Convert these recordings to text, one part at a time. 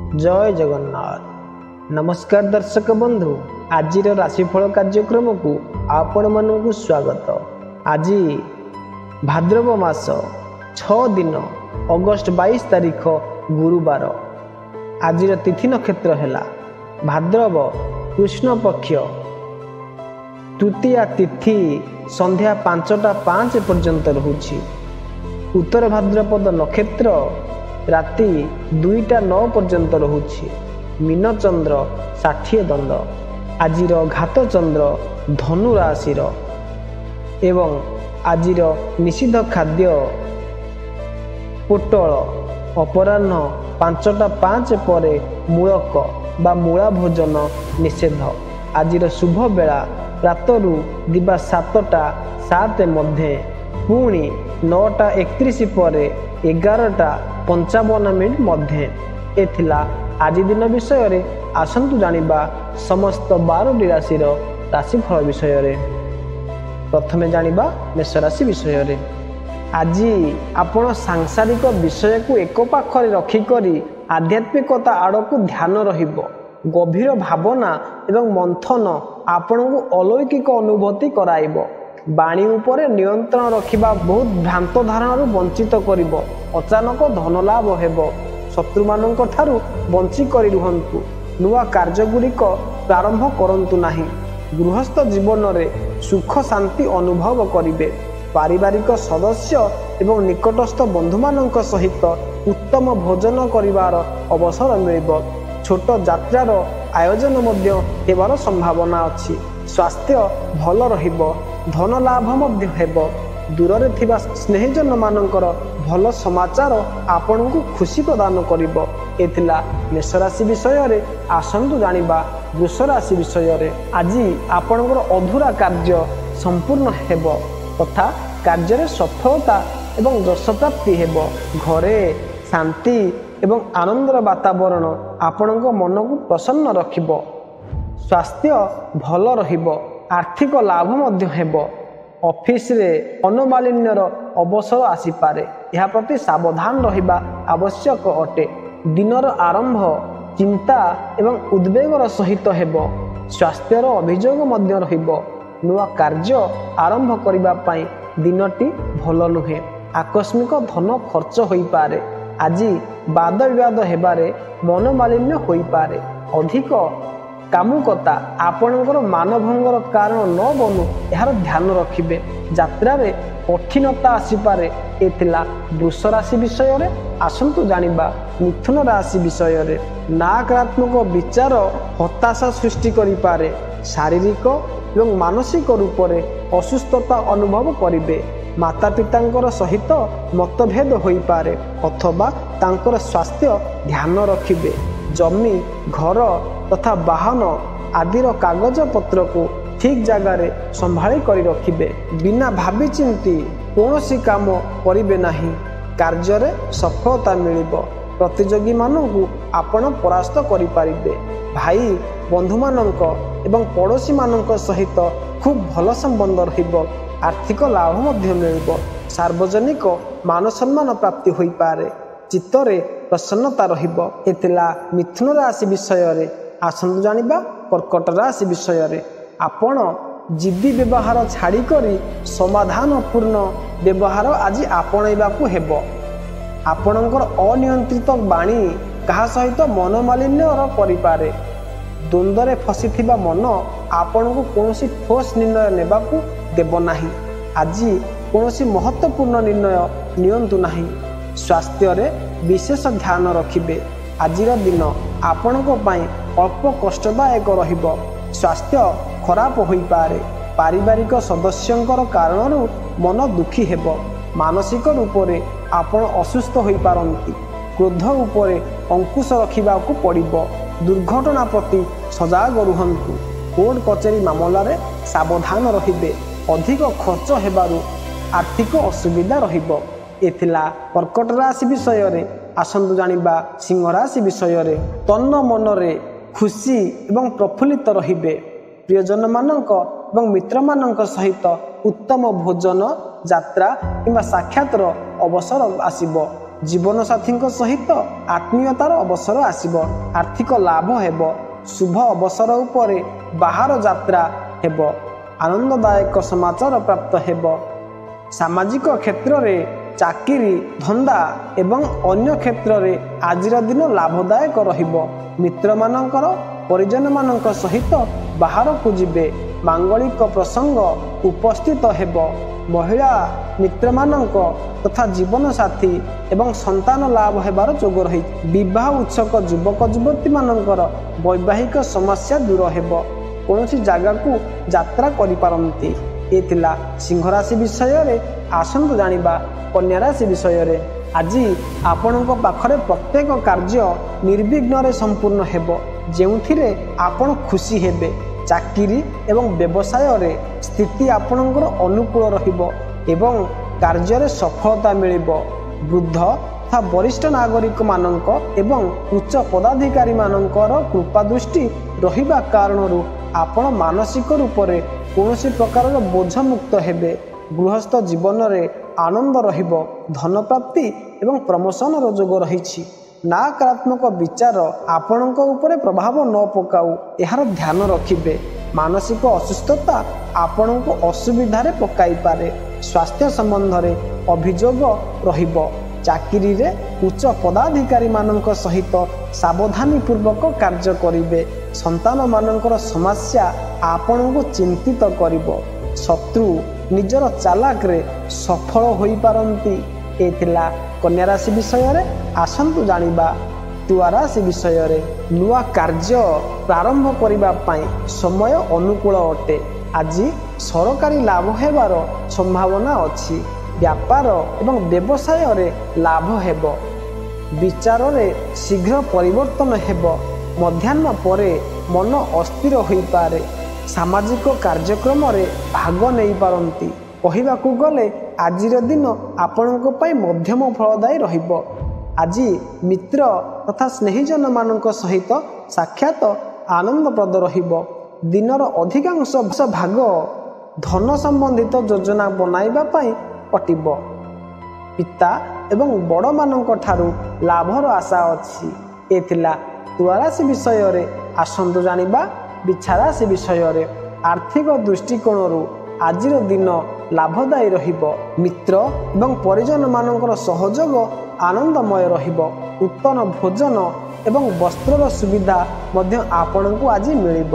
जय जगन्नाथ। नमस्कार दर्शक बंधु, आज राशिफल कार्यक्रम को आपण मानक स्वागत। आज भाद्रव मास 6 दिन अगस्त 22 तारीख गुरुवार। आज तिथि नक्षत्र है भाद्रव कृष्ण पक्ष तृतीया तिथि संध्या 5टा 5 पर्यंत रहुछि। उत्तर भाद्रपद नक्षत्र राति 2टा 9 पर्यंत रहुछि। मीन चंद्र 60 दंड। आजिर घात चंद्र धनु राशि एवं आजिर निषिद्ध खाद्य पोटल। अपराह्न 5टा 5 पर मूलक बा मूला भोजन निषेध। आजिर शुभ बेला प्रातरु दिबा 7टा 7 मध्य, पुणी 9टा 31 पर 11टा 55 मध्य। एथिला आज दिन विषय रे आसंतु जानिबा समस्त 12टी राशि राशिफल विषय रे। प्रथमे जानिबा मेष राशि विषय रे। आज आपण सांसारिक विषय को एक पाखरे रखी करी आध्यात्मिकता आड़क ध्यान रहिबो। गभीर भावना एवं मंथन आपण को अलौकिक अनुभूति कराइबो। बाणी उपरे नियंत्रण रखिबा बहुत भ्रांत धारणा वंचित करिबो। अचानक धन लाभ हेबो। शत्रु मानक ठारू बंची करी रुहंतु। नुआ कार्य गुड़िक प्रारंभ करंतु नाही। गृहस्थ जीवन रे सुख शांति अनुभव करिबे। पारिवारिक सदस्य एवं निकटस्थ बंधु मानक सहित उत्तम भोजन करिवार अवसर मिलिबो। छोट यात्रार आयोजन मध्य हेबार संभावना अछि। स्वास्थ्य भल रहिबो। धन लाभ मध्य हेबो। दूर रे थिबा स्नेहजन मानकर भल समाचार आपण को खुशी प्रदान करिबो। एथिला मेष राशि विषय रे आसंतु जानिबा वृष राशि विषय रे। आज आपणकर अधूरा कार्य संपूर्ण हेबो तथा कार्य रे सफलता एवं यश प्राप्ति हेबो। घरे शांति एवं आनंदर वातावरण आपणक मन को प्रसन्न रखिबो। स्वास्थ्य भल रहिबो। आर्थिक लाभ मध्य हेबो। ऑफिस रे अनुमालिन्यर अवसर आसी पारे। यह प्रति सावधान रहिबा आवश्यक अटे। दिनर आरंभ चिंता एवं उद्वेगर सहित हेबो। स्वास्थ्यर अभियोग मध्य रहिबो। नुआ कार्य आरंभ करिबा पई दिनटी भल नुहे। आकस्मिक धन खर्च होई पारे। आज वाद विवाद हेबारे मनोमालिन्य होई पारे। अधिक कामुकता आपणकर मानभंगर कारण न बनू यार ध्यान रखिबे। यात्रा रे कठिनता आसीपारे। एथिला वृष राशि विषय रे आसंतु जानिबा मिथुन राशि विषय रे। नकारात्मक विचार हताशा सृष्टि करि पारे। शारीरिक एवं मानसिक रूप से असुस्थता अनुभव करिबे। माता पितांकर सहित मतभेद होई पारे अथवा तांकर स्वास्थ्य ध्यान रखिबे। जमी घर तथा वाहन आदिर कागज पत्र को ठीक जगह संभाली करी रखिबे। बिना भावी चिंती कौनसी काम करिबे नाही। कार्य रे सफलता मिलिबो। प्रतियोगी मानकु आपण परास्त करि पारिबे। भाई बंधु मानक एवं पड़ोसी मानक सहित खूब भल संबंध रहिबो। आर्थिक लाभ मध्य मिलिबो। सार्वजनिक मान सम्मान प्राप्ति होई पारे। चित्तरे प्रसन्नता रहिबो। एतिला मिथुन राशि विषय रे आसंतु जानिबा कर्कट राशि विषय रे। आपण जिद्दी व्यवहार छाड़ी करी समाधान पूर्ण व्यवहार आज आपणैबा को हेबो। आपणकर अनियंत्रित बाणी कहा सहित मनोमालिन्य करि पारे। द्वंद्व फसी थिबा मन आपण को कौनसी ठोस निर्णय नेबा को देबो नाही। आज कौनसी महत्वपूर्ण निर्णय नियंतु नाही। स्वास्थ्य रे विशेष ध्यान रखिबे। आजिर दिन आपणको पई अल्प कष्टदायक रहिबो। स्वास्थ्य खराब होई पारे। पारिवारिक सदस्यंकर कारणरू मन दुखी हेबो। मानसिक रूप से आपण असुस्थ होई पारंती। क्रोध उपरे अंकुश रखिबाकू पड़िबो। दुर्घटना प्रति सजाग रुहंतु। कोर्ट कचेरी मामला रे सावधान रहिबे। अधिक खर्च हेबारु आर्थिक असुविधा रहिबो। एथिला कर्कट राशि विषय रे आसंतु जानिबा सिंह राशि विषय रे। तन्न मन रे खुशी एवं प्रफुल्लित रहिबे। प्रियजन मानक एवं मित्र मानक सहित उत्तम भोजन यात्रा किंवा साक्षातर अवसर आसिबो। जीवनसाथी सहित आत्मीयतार अवसर आसिब, आर्थिक लाभ हेब, शुभ अवसर उपरे बाहर यात्रा हेब, आनंददायक समाचार प्राप्त हेब। सामाजिक क्षेत्र में चाकरी धंदा एवं अन्य क्षेत्र में आजिर दिन लाभदायक रहिब। मित्र मानकर परिजन मानक सहित बाहर को जिबे, मांगलिक प्रसंग उपस्थित हेब। महिला मित्र मानक तथा जीवन साथी एवं संतान लाभ हेबार जोग रही। विवाह उत्सुक युवक युवती मानकर वैवाहिक समस्या दूर हेब, कौन जगह को यात्रा करि पारंती। ये थिला सिंह राशि विषय रे। आसंतु जानिबा कन्या राशि विषय रे। आज आपणक पाखरे प्रत्येक कार्य निर्विघ्न रे संपूर्ण हेब, जेउथिरे आपण खुशी हेबे। चाकरी एवं व्यवसाय रे स्थिति आपणकर अनुकूल रहिब एवं कार्य रे सफलता मिलिब। वृद्ध तथा वरिष्ठ नागरिक मानक एवं उच्च पदाधिकारी मानकर कृपा दृष्टि रहिबा कारणरू आपण मानसिक रूप से कौन प्रकार बोझ मुक्त हेबे। गृहस्थ जीवन रे आनंद रहिब। धन प्राप्ति एवं प्रमोशन जोग रही। नकारात्मक विचार आपणक उपरे प्रभाव न पकाऊ, यार ध्यान रखिबे। मानसिक असुस्थता आपणक असुविधा रे पकाई पारे। स्वास्थ्य संबंध रे अभियोग रहिब। चाकरी रे उच्च पदाधिकारी मानक सहित सावधानी पूर्वक कार्य करिवे। संतान मानकर समस्या आपण को चिंतित करिवो। शत्रु निजर चालाक रे सफल होई पारंती। एथिला कन्या राशि विषय रे। आसंतु जानिबा तुला राशि विषय रे। नुआ कार्य प्रारंभ करिबा पई समय अनुकूल अटे। आज सरकारी लाभ हेबार संभावना अछि। व्यापार एवं व्यवसाय रे लाभ हेब। विचार रे शीघ्र परिवर्तन हेब। मध्याह्न परे मन अस्थिर होई पारे। सामाजिक कार्यक्रम रे भाग नहीं पारंती। कहिबाकू गले आजिर दिन आपणक पई मध्यम फलदायी रहिब। आज मित्र तथा स्नेहीजन मानक सहित साक्षात आनंदप्रद रहिब। दिनर अधिकांश भाग धन संबंधित योजना बनाइबा पई कटिब। पिता एवं बड़ मानक ठारू लाभर आशा अछि। एथिला तुला राशि विषय रे। आसंतु जानिबा बिछा राशि विषय रे। आर्थिक दृष्टिकोण आजिर दिन लाभदायी रहिब। मित्र एवं परिजन मानकर सहयोग आनंदमय रहिब। उत्तम भोजन एवं वस्त्रर सुविधा मध्य आपणको आज मिलिब।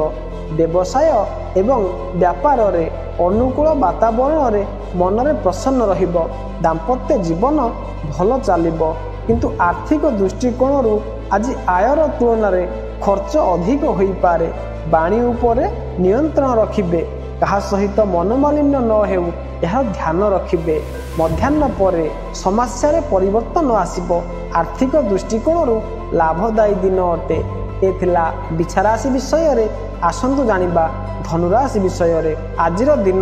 व्यवसाय एवं व्यापार रे अनुकूल वातावरण रे मन रे प्रसन्न रहिब। दाम्पत्य जीवन भल चलिब, किंतु आर्थिक दृष्टिकोण आज आयर तुलन रे खर्च अधिक होई पारे। बाणी उपरे नियंत्रण रखिबे। कहा सहित मनोमालिन्य न हेउ यह ध्यान रखिबे। मध्याह्न परे समस्या रे परिवर्तन आसिबो। आर्थिक दृष्टिकोण लाभदायी दिन अटे। एथिला बिछा राशि विषय रे। आसंतु जानिबा धनुराशि विषय रे। आजिर दिन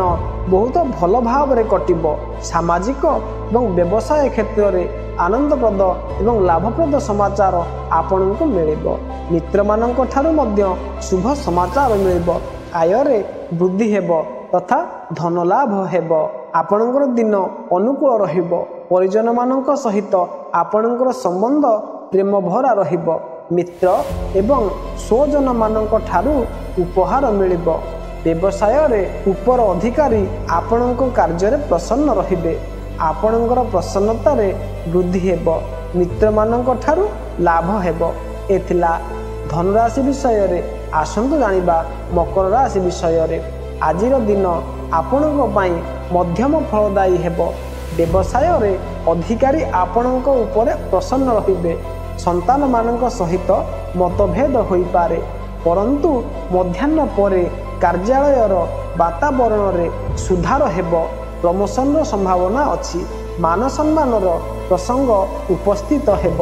बहुत भल भाव रे कटिबो। सामाजिक एवं व्यवसाय क्षेत्र रे आनंदप्रद एवं लाभप्रद समाचार आपणको मिलिबो। मित्र मानक ठारू मध्य शुभ समाचार मिलिबो। आय रे वृद्धि हेब तथा धन लाभ हेब। आपणकर दिन अनुकूल रहिब। परिजन मानक सहित आपणकर संबंध प्रेम भरा रहिब। मित्र एवं स्वजन मानक ठारू उपहार मिलिब। व्यवसाय रे उपर अधिकारी आपणक कार्य रे प्रसन्न रहिबे। आपणकर प्रसन्नता रे वृद्धि हेब। मित्र मानक ठारू लाभ हेब। एथिला धनुराशि विषय रे। आसंतु जानिबा मकर राशि विषय रे। आजिर दिन आपणक पई मध्यम फलदायी हेब। व्यवसाय रे अधिकारी आपणक उपरे प्रसन्न रहिबे। संतान मानक सहित मतभेद होई पारे, परंतु मध्याह्न परे कार्यालयर वातावरण रे सुधार हेब। प्रमोशन संभावना अछि। मान सम्मान प्रसंग उपस्थित हेब।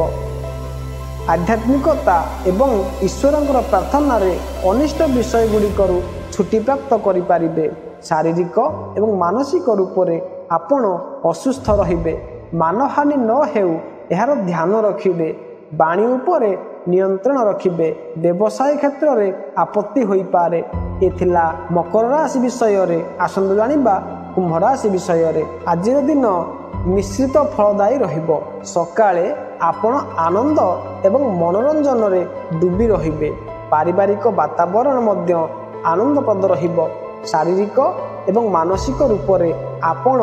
आध्यात्मिकता एवं ईश्वरंकर प्रार्थना रे अनिष्ट विषय गुड़िकर छुट्टी प्राप्त करि पारिबे। शारीरिक एवं मानसिक रूप से आपण असुस्थ रहिबे। मानहानि न हेउ यार ध्यान रखिबे। बाणी उपरे नियंत्रण रखिबे। व्यवसाय क्षेत्र में आपत्ति होई पारे। एथिला मकर राशि विषय रे। आसंतु जानिबा कुंभ राशि विषय रे। आजिर दिन ମିଶ୍ରିତ ଫଳଦାୟୀ ରହିବ। ସକାଳେ ଆପଣ ଆନନ୍ଦ ଏବଂ ମନୋରଞ୍ଜନରେ ଡୁବି ରହିବେ। ପାରିବାରିକ ବାତାବରଣ ମଧ୍ୟ ଆନନ୍ଦପ୍ରଦ ରହିବ। ଶାରୀରିକ ଏବଂ ମାନସିକ ରୂପରେ ଆପଣ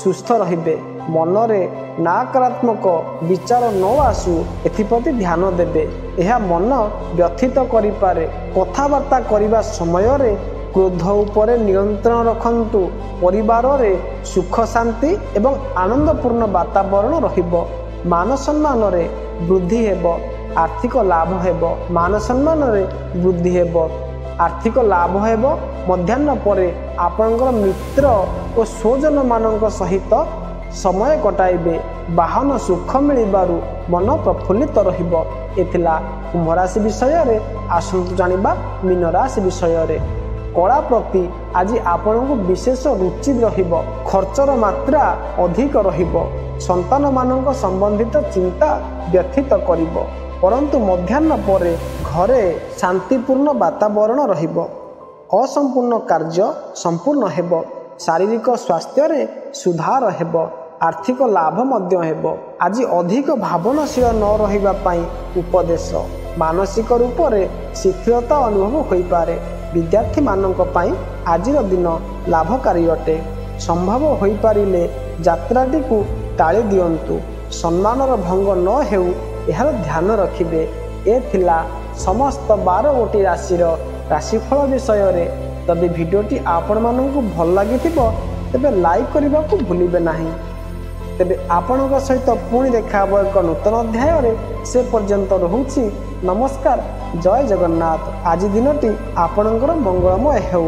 ସୁସ୍ଥ ରହିବେ। ମନରେ ନକାରାତ୍ମକ ବିଚାର ନ ଆସୁ ଏଥିପ୍ରତି ଧ୍ୟାନ ଦେବେ। ଏହା ମନ ବ୍ୟଥିତ କରିପାରେ। କଥାବାର୍ତ୍ତା କରିବା ସମୟରେ କ୍ରୋଧ ଉପରେ ନିୟନ୍ତ୍ରଣ ରଖନ୍ତୁ। ପରିବାରରେ ସୁଖ ଶାନ୍ତି ଏବଂ ଆନନ୍ଦପୂର୍ଣ୍ଣ ବାତାବରଣ ରହିବ। ମାନ ସମ୍ମାନରେ ବୃଦ୍ଧି ହେବ। ଆର୍ଥିକ ଲାଭ ହେବ। ମାନ ସମ୍ମାନରେ ବୃଦ୍ଧି ହେବ। ଆର୍ଥିକ ଲାଭ ହେବ। ମଧ୍ୟାହ୍ନ ପରେ ଆପଣଙ୍କର ମିତ୍ର ଓ ସ୍ୱଜନମାନଙ୍କ ସହିତ ସମୟ କଟାଇବେ। ବାହନ ସୁଖ ମିଳିବାରୁ ମନ ପ୍ରଫୁଲ୍ଲିତ ରହିବ। ଏ ଥିଲା କୁମ୍ଭ ରାଶି ବିଷୟରେ। ଆସନ୍ତୁ ଜାଣିବା ମୀନ ରାଶି ବିଷୟରେ। କଳା ପ୍ରତି ଆଜି ଆପଣଙ୍କୁ ବିଶେଷ ରୁଚି ରହିବ। ଖର୍ଚ୍ଚର ମାତ୍ରା ଅଧିକ ରହିବ। ସନ୍ତାନମାନଙ୍କ ସମ୍ବନ୍ଧିତ ଚିନ୍ତା ବ୍ୟଥିତ କରିବ। ପରନ୍ତୁ ମଧ୍ୟାହ୍ନ ପରେ ଘରେ ଶାନ୍ତିପୂର୍ଣ୍ଣ ବାତାବରଣ ରହିବ। ଅସମ୍ପୂର୍ଣ୍ଣ କାର୍ଯ୍ୟ ସମ୍ପୂର୍ଣ୍ଣ ହେବ। ଶାରୀରିକ ସ୍ୱାସ୍ଥ୍ୟରେ ସୁଧାର ହେବ। ଆର୍ଥିକ ଲାଭ ମଧ୍ୟ ହେବ। ଆଜି ଅଧିକ ଭାବନାଶୀଳ ନ ରହିବା ପାଇଁ ଉପଦେଶ। ମାନସିକ ରୂପରେ ଶିଥିଳତା ଅନୁଭବ ହୋଇପାରେ। ବିଦ୍ୟାର୍ଥୀମାନଙ୍କ ପାଇଁ ଆଜିର ଦିନ ଲାଭକାରୀ ଅଟେ। ସମ୍ଭବ ହୋଇପାରିଲେ ଯାତ୍ରାଟିକୁ ଟାଳି ଦିଅନ୍ତୁ। ସମ୍ମାନର ଭଙ୍ଗ ନ ହେଉ ଏହାର ଧ୍ୟାନ ରଖିବେ। ଏ ଥିଲା ସମସ୍ତ 12ଗୋଟି ରାଶିର ରାଶିଫଳ ବିଷୟରେ। ଯଦି ଭିଡ଼ିଓଟି ଆପଣମାନଙ୍କୁ ଭଲ ଲାଗିଥିବ ତେବେ ଲାଇକ୍ କରିବାକୁ ଭୁଲିବେ ନାହିଁ। ତେବେ ଆପଣଙ୍କ ସହିତ ପୁଣି ଦେଖା ହେବ ଏକ ନୂତନ ଅଧ୍ୟାୟରେ। ସେ ପର୍ଯ୍ୟନ୍ତ ରହୁଛି ନମସ୍କାର। ଜୟ ଜଗନ୍ନାଥ। ଆଜି ଦିନଟି ଆପଣଙ୍କର ମଙ୍ଗଳମୟ ହେଉ।